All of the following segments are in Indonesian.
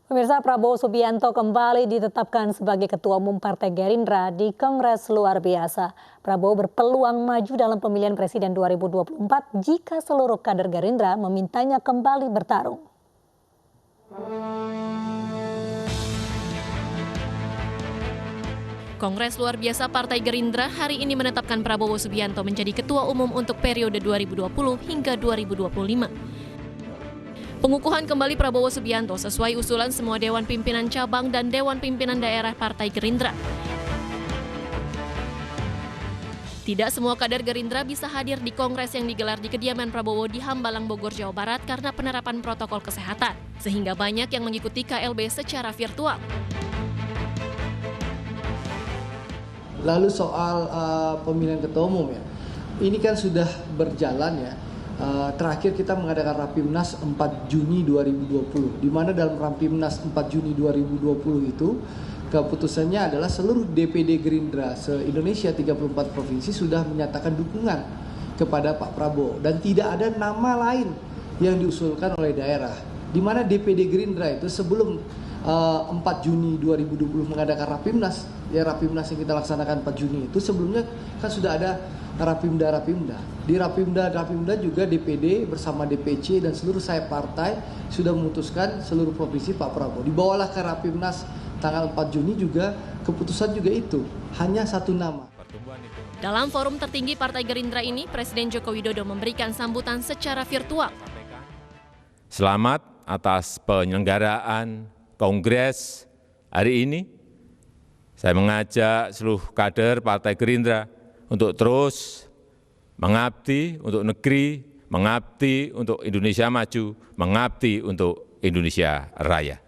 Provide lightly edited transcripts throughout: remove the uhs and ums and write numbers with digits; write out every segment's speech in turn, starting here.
Pemirsa, Prabowo Subianto kembali ditetapkan sebagai Ketua Umum Partai Gerindra di Kongres luar biasa. Prabowo berpeluang maju dalam pemilihan Presiden 2024 jika seluruh kader Gerindra memintanya kembali bertarung. Kongres luar biasa Partai Gerindra hari ini menetapkan Prabowo Subianto menjadi Ketua Umum untuk periode 2020 hingga 2025. Pengukuhan kembali Prabowo Subianto sesuai usulan semua Dewan Pimpinan Cabang dan Dewan Pimpinan Daerah Partai Gerindra. Tidak semua kader Gerindra bisa hadir di kongres yang digelar di kediaman Prabowo di Hambalang, Bogor, Jawa Barat karena penerapan protokol kesehatan, sehingga banyak yang mengikuti KLB secara virtual. Lalu soal pemilihan ketua umum ya, ini kan sudah berjalan ya. Terakhir kita mengadakan Rapimnas 4 Juni 2020, di mana dalam Rapimnas 4 Juni 2020 itu keputusannya adalah seluruh DPD Gerindra se-Indonesia 34 provinsi sudah menyatakan dukungan kepada Pak Prabowo dan tidak ada nama lain yang diusulkan oleh daerah. Di mana DPD Gerindra itu sebelum 4 Juni 2020 mengadakan Rapimnas, ya Rapimnas yang kita laksanakan 4 Juni itu sebelumnya kan sudah ada Rapimda. Di Rapimda juga DPD bersama DPC dan seluruh sayap partai sudah memutuskan seluruh provinsi Pak Prabowo. Dibawalah ke Rapimnas tanggal 4 Juni juga, keputusan juga itu, hanya satu nama. Dalam forum tertinggi Partai Gerindra ini, Presiden Joko Widodo memberikan sambutan secara virtual. Selamat atas penyelenggaraan Kongres hari ini. Saya mengajak seluruh kader Partai Gerindra untuk terus mengabdi untuk negeri, mengabdi untuk Indonesia maju, mengabdi untuk Indonesia Raya.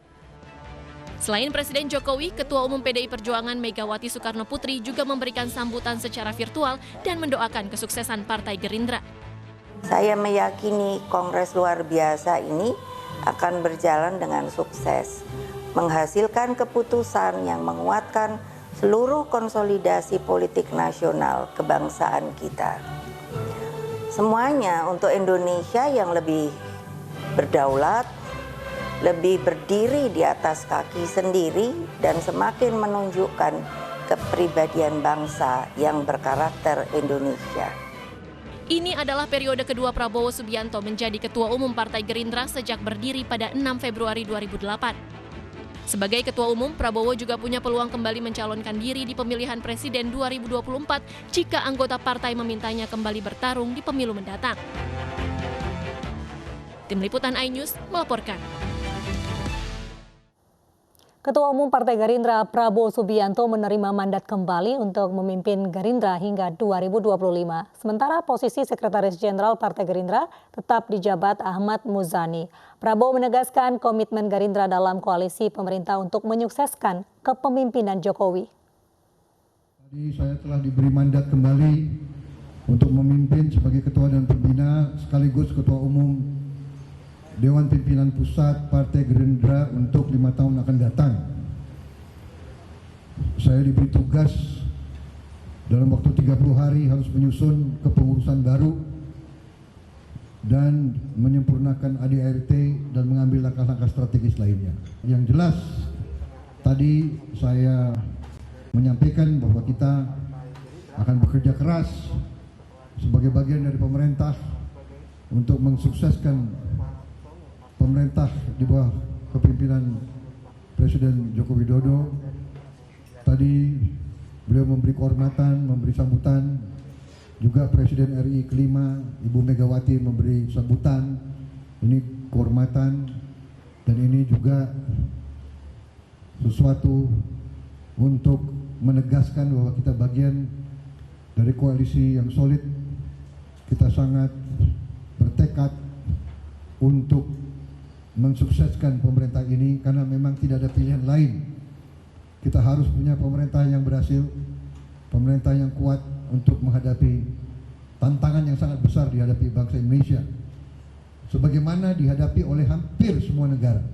Selain Presiden Jokowi, Ketua Umum PDI Perjuangan Megawati Soekarno Putri juga memberikan sambutan secara virtual dan mendoakan kesuksesan Partai Gerindra. Saya meyakini Kongres luar biasa ini akan berjalan dengan sukses, menghasilkan keputusan yang menguatkan seluruh konsolidasi politik nasional kebangsaan kita. Semuanya untuk Indonesia yang lebih berdaulat, lebih berdiri di atas kaki sendiri, dan semakin menunjukkan kepribadian bangsa yang berkarakter Indonesia. Ini adalah periode kedua Prabowo Subianto menjadi Ketua Umum Partai Gerindra sejak berdiri pada 6 Februari 2008. Sebagai Ketua Umum, Prabowo juga punya peluang kembali mencalonkan diri di pemilihan Presiden 2024 jika anggota partai memintanya kembali bertarung di pemilu mendatang. Tim Liputan iNews melaporkan. Ketua Umum Partai Gerindra Prabowo Subianto menerima mandat kembali untuk memimpin Gerindra hingga 2025. Sementara posisi Sekretaris Jenderal Partai Gerindra tetap dijabat Ahmad Muzani. Prabowo menegaskan komitmen Gerindra dalam koalisi pemerintah untuk menyukseskan kepemimpinan Jokowi. Tadi saya telah diberi mandat kembali untuk memimpin sebagai Ketua dan Pembina sekaligus Ketua Umum Dewan Pimpinan Pusat Partai Gerindra untuk 5 tahun akan datang. Saya diberi tugas dalam waktu 30 hari harus menyusun kepengurusan baru dan menyempurnakan ADART dan mengambil langkah-langkah strategis lainnya. Yang jelas, tadi saya menyampaikan bahwa kita akan bekerja keras sebagai bagian dari pemerintah untuk mensukseskan pemerintah di bawah kepemimpinan Presiden Joko Widodo. Tadi beliau memberi kehormatan, memberi sambutan. Juga Presiden RI kelima, Ibu Megawati memberi sambutan. Ini kehormatan dan ini juga sesuatu untuk menegaskan bahwa kita bagian dari koalisi yang solid. Kita sangat bertekad untuk mensukseskan pemerintah ini karena memang tidak ada pilihan lain. Kita harus punya pemerintah yang berhasil, pemerintah yang kuat untuk menghadapi tantangan yang sangat besar dihadapi bangsa Indonesia, sebagaimana dihadapi oleh hampir semua negara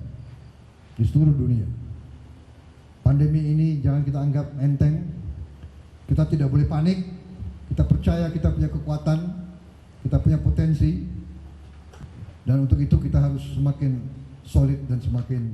di seluruh dunia. Pandemi ini jangan kita anggap enteng, kita tidak boleh panik, kita percaya kita punya kekuatan, kita punya potensi, dan untuk itu kita harus semakin solid dan semakin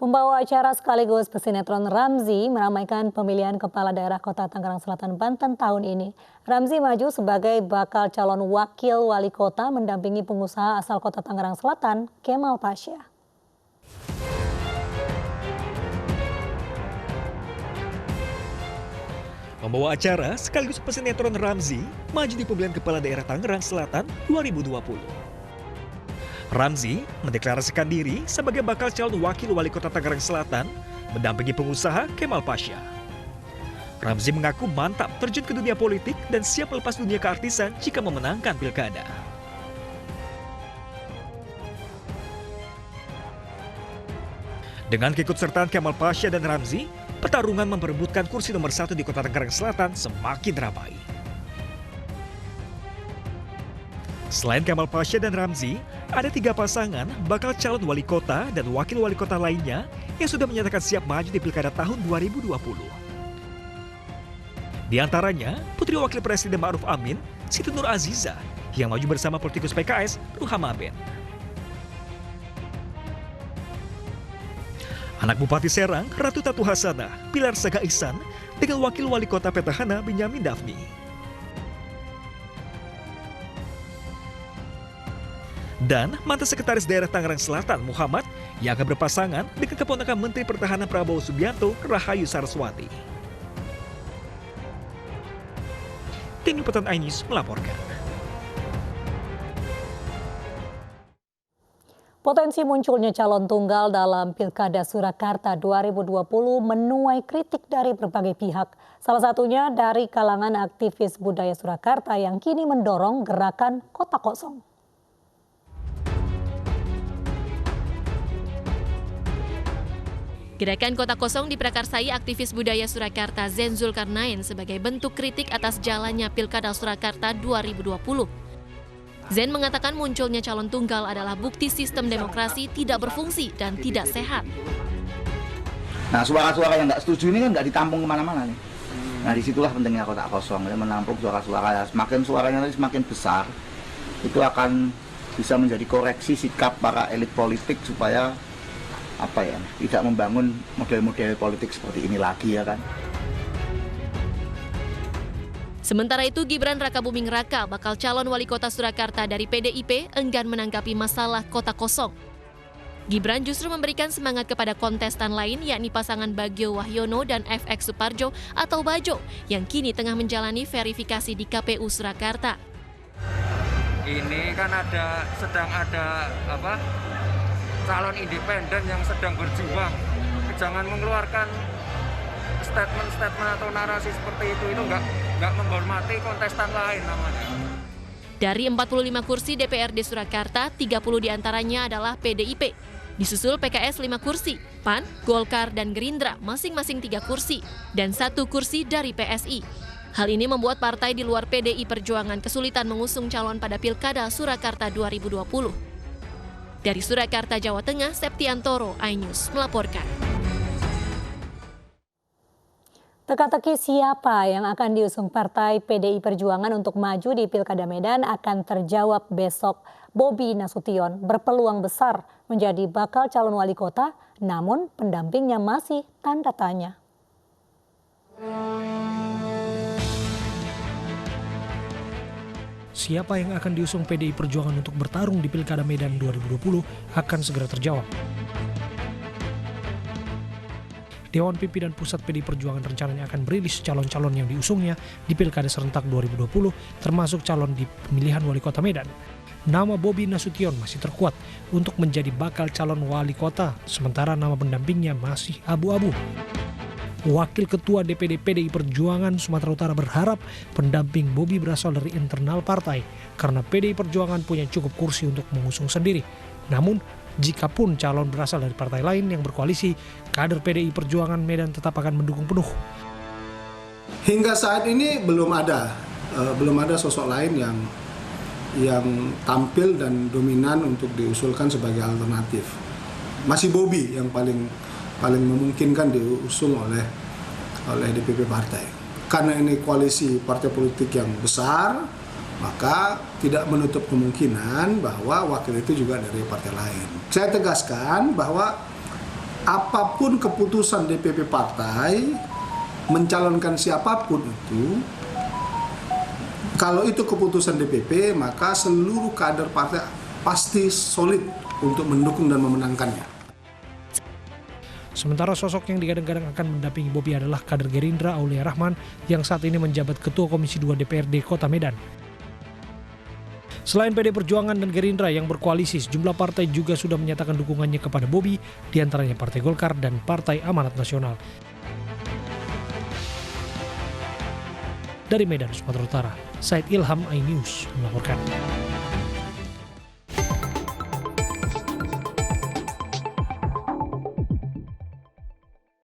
Pembawa acara sekaligus pesinetron Ramzy meramaikan pemilihan Kepala Daerah Kota Tangerang Selatan, Banten tahun ini. Ramzy maju sebagai bakal calon wakil wali kota mendampingi pengusaha asal Kota Tangerang Selatan, Kemal Pasha. Pembawa acara sekaligus pesinetron Ramzy maju di pemilihan Kepala Daerah Tangerang Selatan 2020. Ramzy mendeklarasikan diri sebagai bakal calon wakil wali kota Tangerang Selatan mendampingi pengusaha Kemal Pasha. Ramzy mengaku mantap terjun ke dunia politik dan siap melepas dunia keartisan jika memenangkan pilkada. Dengan keikutsertaan Kemal Pasha dan Ramzy, pertarungan memperebutkan kursi nomor 1 di kota Tangerang Selatan semakin ramai. Selain Kemal Pasha dan Ramzy, ada 3 pasangan bakal calon wali kota dan wakil wali kota lainnya yang sudah menyatakan siap maju di pilkada tahun 2020. Di antaranya, Putri Wakil Presiden Ma'ruf Amin, Siti Nur Aziza, yang maju bersama politikus PKS, Ruhama Ben. Anak Bupati Serang, Ratu Tatu Hasanah, Pilar Saga Ihsan, dengan wakil wali kota Petahana, Benyamin Dafni. Dan mantan Sekretaris Daerah Tangerang Selatan Muhammad yang akan berpasangan dengan keponakan Menteri Pertahanan Prabowo Subianto, Rahayu Saraswati. Tim Liputan iNews melaporkan. Potensi munculnya calon tunggal dalam Pilkada Surakarta 2020 menuai kritik dari berbagai pihak. Salah satunya dari kalangan aktivis budaya Surakarta yang kini mendorong gerakan Kota Kosong. Gerakan Kota Kosong diprakarsai aktivis budaya Surakarta Zen Zulkarnain sebagai bentuk kritik atas jalannya Pilkada Surakarta 2020. Zen mengatakan munculnya calon tunggal adalah bukti sistem demokrasi tidak berfungsi dan tidak sehat. Nah, suara-suara yang nggak setuju ini kan nggak ditampung kemana-mana nih. Nah, disitulah pentingnya Kota Kosong, ya, menampung suara-suara. Semakin suaranya nanti semakin besar, itu akan bisa menjadi koreksi sikap para elit politik supaya tidak membangun model-model politik seperti ini lagi, ya kan. Sementara itu, Gibran Rakabuming Raka, bakal calon wali kota Surakarta dari PDIP, enggan menanggapi masalah Kota Kosong. Gibran justru memberikan semangat kepada kontestan lain, yakni pasangan Bagio Wahyono dan FX Suparjo atau Bajo, yang kini tengah menjalani verifikasi di KPU Surakarta. Ini kan sedang ada calon independen yang sedang berjuang. Jangan mengeluarkan statement-statement atau narasi seperti itu nggak menghormati kontestan lain namanya. Dari 45 kursi DPRD Surakarta, 30 diantaranya adalah PDIP. Disusul PKS 5 kursi, PAN, Golkar, dan Gerindra masing-masing 3 kursi, dan 1 kursi dari PSI. Hal ini membuat partai di luar PDI Perjuangan kesulitan mengusung calon pada Pilkada Surakarta 2020. Dari Surakarta, Jawa Tengah, Septiantoro, iNews melaporkan. Teka-teki siapa yang akan diusung partai PDI Perjuangan untuk maju di Pilkada Medan akan terjawab besok. Bobi Nasution berpeluang besar menjadi bakal calon wali kota, namun pendampingnya masih tanda tanya. Siapa yang akan diusung PDI Perjuangan untuk bertarung di Pilkada Medan 2020 akan segera terjawab. Dewan Pimpinan Pusat PDI Perjuangan rencananya akan merilis calon-calon yang diusungnya di Pilkada serentak 2020, termasuk calon di pemilihan wali kota Medan. Nama Bobi Nasution masih terkuat untuk menjadi bakal calon wali kota, sementara nama pendampingnya masih abu-abu. Wakil Ketua DPD PDI Perjuangan Sumatera Utara berharap pendamping Bobi berasal dari internal partai karena PDI Perjuangan punya cukup kursi untuk mengusung sendiri. Namun, jikapun calon berasal dari partai lain yang berkoalisi, kader PDI Perjuangan Medan tetap akan mendukung penuh. Hingga saat ini belum ada sosok lain yang tampil dan dominan untuk diusulkan sebagai alternatif. Masih Bobi yang paling memungkinkan diusung oleh DPP partai. Karena ini koalisi partai politik yang besar, maka tidak menutup kemungkinan bahwa wakil itu juga dari partai lain. Saya tegaskan bahwa apapun keputusan DPP partai mencalonkan siapapun itu, kalau itu keputusan DPP, maka seluruh kader partai pasti solid untuk mendukung dan memenangkannya. Sementara sosok yang digadang-gadang akan mendampingi Bobi adalah kader Gerindra Aulia Rahman yang saat ini menjabat Ketua Komisi 2 DPRD Kota Medan. Selain PD Perjuangan dan Gerindra yang berkoalisi, sejumlah partai juga sudah menyatakan dukungannya kepada Bobi, diantaranya Partai Golkar dan Partai Amanat Nasional. Dari Medan, Sumatera Utara, Said Ilham, iNews melaporkan.